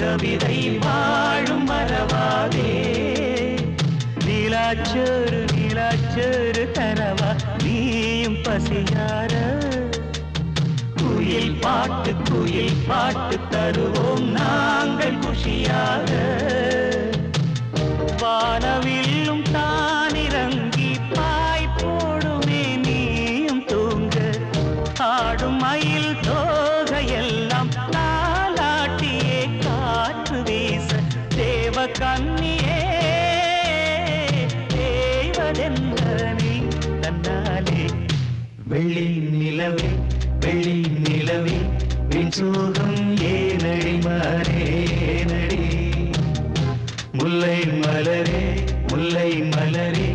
கவிதை வாழும் மறவாதே. நீலாச்சோறு நீலாச்சோறு தரவா நீயும் பசியார. குயில் பாட்டு தருவோம் நாங்கள் குஷியாக. வானவில்லும் தானிறங்கி பாய் போடுமே நீயும் தூங்க. ஆடும் மயில் தோகையெல்லாம் தாலாட்டியே காற்று வீச. தேவ கண்ணியே தேவதென்ன நீ தன்னாலே. வெள்ளி நிலவே வெள்ளி நிலவே வின் சோகம் ஏனடி மாறேனடி. முல்லை மலரே முல்லை மலரே